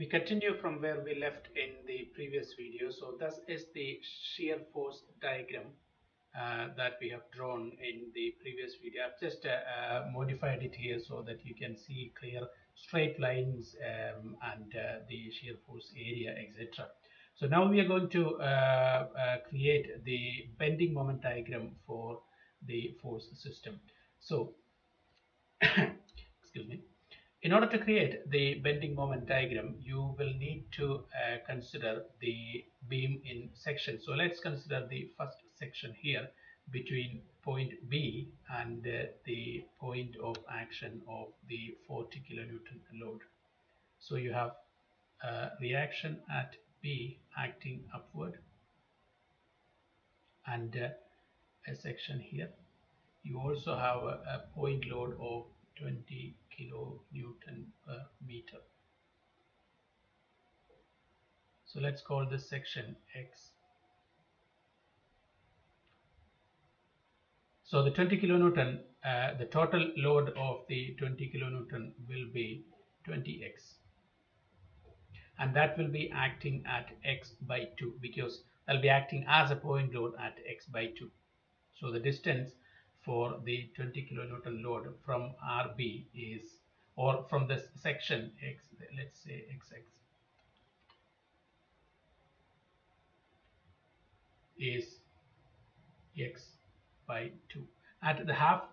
We continue from where we left in the previous video. So this is the shear force diagram that we have drawn in the previous video. I've just modified it here so that you can see clear straight lines and the shear force area, etc. So now we are going to create the bending moment diagram for the force system. So excuse me. In order to create the bending moment diagram, you will need to consider the beam in section. So let's consider the first section here between point B and the point of action of the 40 kilonewton load. So you have a reaction at B acting upward and a section here. You also have a point load of 20 kilonewton per meter. So let's call this section X. So the 20 kilonewton, the total load of the 20 kilonewton will be 20x. And that will be acting at x by 2 because I'll be acting as a point load at x by 2. So the distance for the 20 kilonewton load from RB is, or from this section X, let's say XX, is x by 2. At the half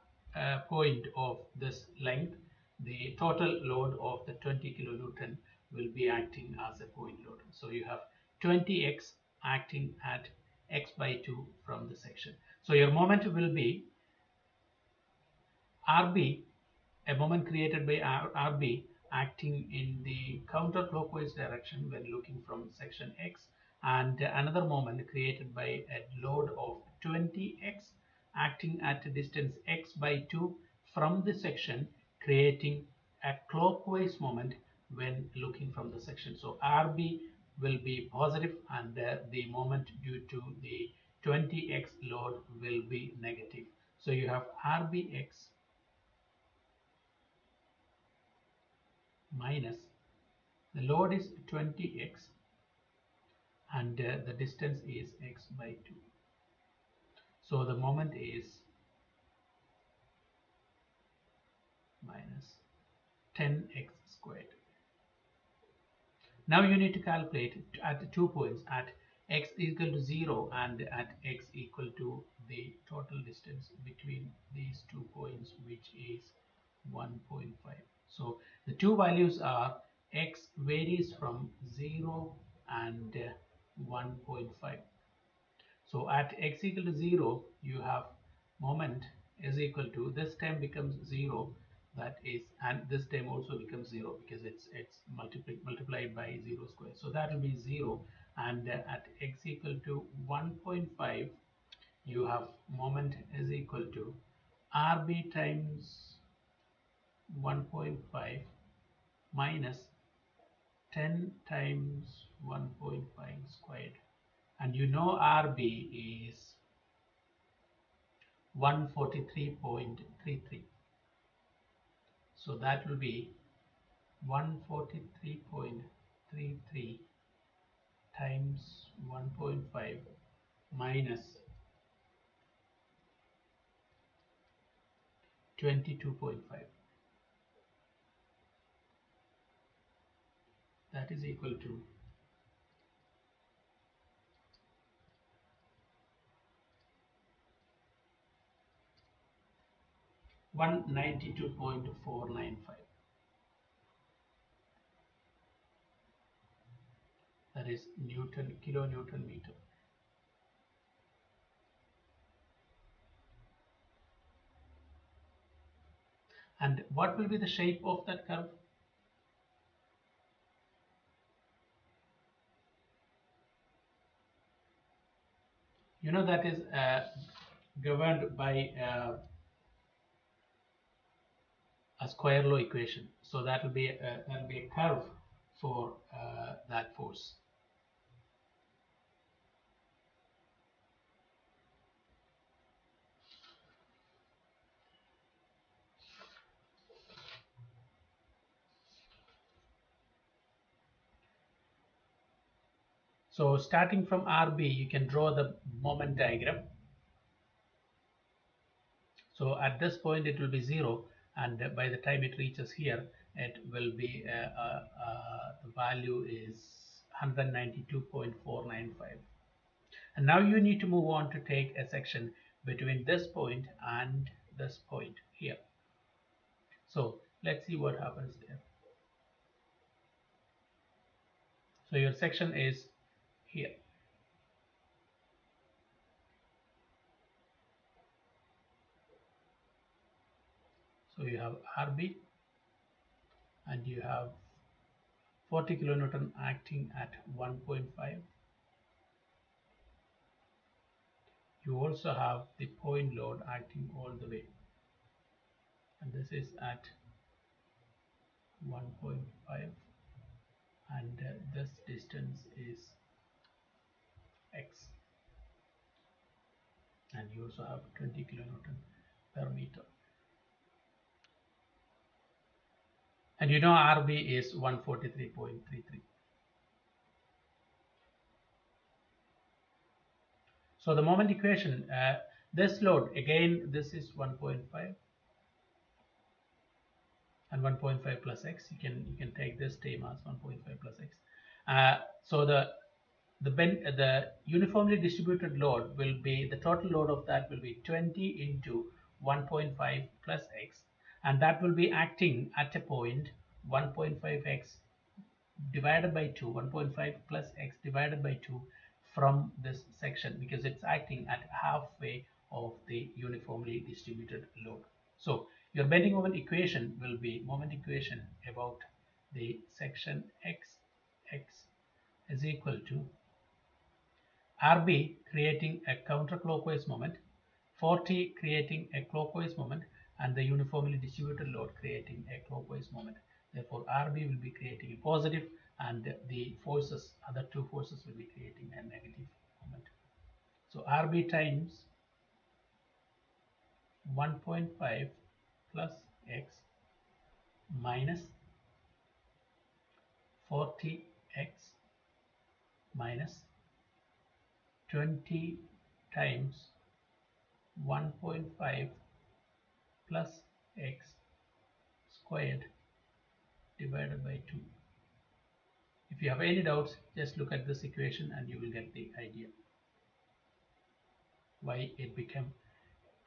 point of this length, the total load of the 20 kilonewton will be acting as a point load. So you have 20x acting at x by 2 from the section. So your moment will be RB, a moment created by RB acting in the counterclockwise direction when looking from section X, and another moment created by a load of 20x acting at a distance x by 2 from the section, creating a clockwise moment when looking from the section. So RB will be positive and the moment due to the 20x load will be negative. So you have RBX minus the load is 20x and the distance is x by 2. So the moment is minus 10x squared. Now you need to calculate at the 2 points at x equal to 0 and at x equal to the total distance between these 2 points, which is 1.5. So the two values are x varies from 0 and 1.5. So at x equal to 0, you have moment is equal to, this term becomes 0, that is, and this term also becomes 0 because it's multiplied by 0 square. So that will be 0, and at x equal to 1.5, you have moment is equal to RB times 1.5 minus 10 times 1.5 squared, and you know RB is 143.33. So that will be 143.33 times 1.5 minus 22.5. That is equal to 192.495. That is kilonewton meter. And what will be the shape of that curve? You know that is governed by a square law equation. So that will be a curve for that force. So starting from RB, you can draw the moment diagram. So at this point it will be 0, and by the time it reaches here, it will be the value is 192.495. And now you need to move on to take a section between this point and this point here. So let's see what happens there. So your section is here. So you have RB and you have 40 kilonewton acting at 1.5. You also have the point load acting all the way, and this is at 1.5, and this distance is x, and you also have 20 kilonewton per meter. And you know RB is 143.33. So the moment equation, this load, again, this is 1.5 and 1.5 plus x. You can take this term as 1.5 plus x. So the uniformly distributed load will be, the total load of that will be 20 into 1.5 plus x, and that will be acting at a point 1.5x divided by 2, 1.5 plus x divided by 2 from this section, because it's acting at halfway of the uniformly distributed load. So your bending moment equation will be moment equation about the section x is equal to RB creating a counterclockwise moment, 40 creating a clockwise moment, and the uniformly distributed load creating a clockwise moment. Therefore, RB will be creating a positive, and the forces, other two forces, will be creating a negative moment. So RB times 1.5 plus x minus 40x minus 20 times 1.5 plus x squared divided by 2. If you have any doubts, just look at this equation and you will get the idea why it became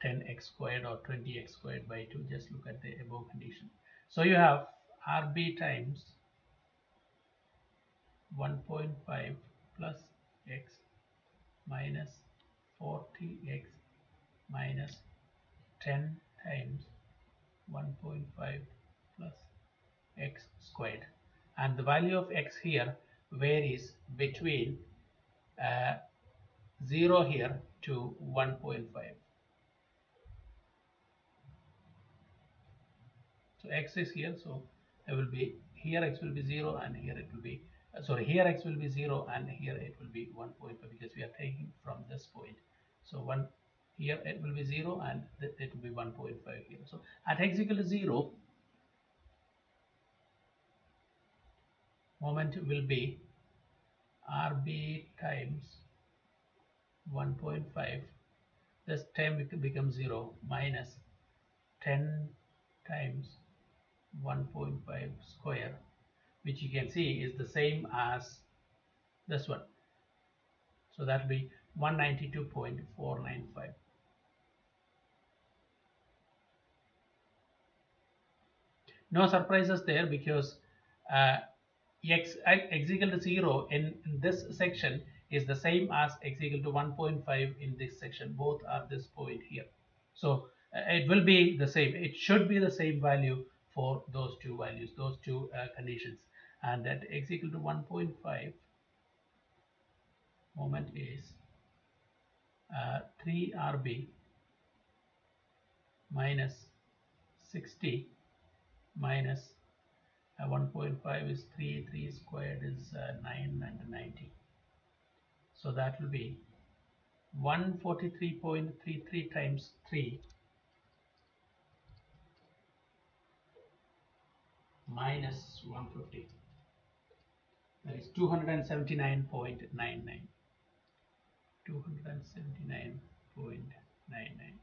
10x squared or 20x squared by 2. Just look at the above condition. So you have RB times 1.5 plus x minus 40x minus 10 times 1.5 plus x squared, and the value of x here varies between 0 here to 1.5. So x is here, so it will be here x will be 0, and here it will be sorry, here x will be 0 and here it will be 1.5, because we are taking from this point. So one here it will be 0 and it will be 1.5 here. So at x equal to 0, moment will be RB times 1.5, this term becomes 0, minus 10 times 1.5 square, which you can see is the same as this one. So that will be 192.495. No surprises there, because x equal to 0 in this section is the same as x equal to 1.5 in this section. Both are this point here. So it will be the same. It should be the same value for those two values, those two conditions. And at x equal to 1.5, moment is 3RB minus 60 minus 1.5 is 3 squared is 9 and 90. So that will be 143.33 times 3 minus 150. That is 279.99. 279.99.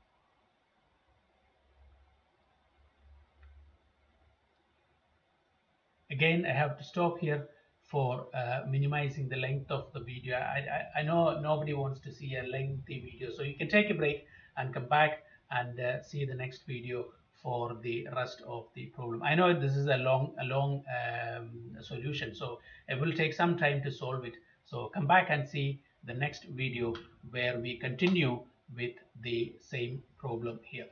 Again, I have to stop here for minimizing the length of the video. I know nobody wants to see a lengthy video, so you can take a break and come back and see the next video for the rest of the problem. I know this is a long solution, so it will take some time to solve it. So come back and see the next video where we continue with the same problem here.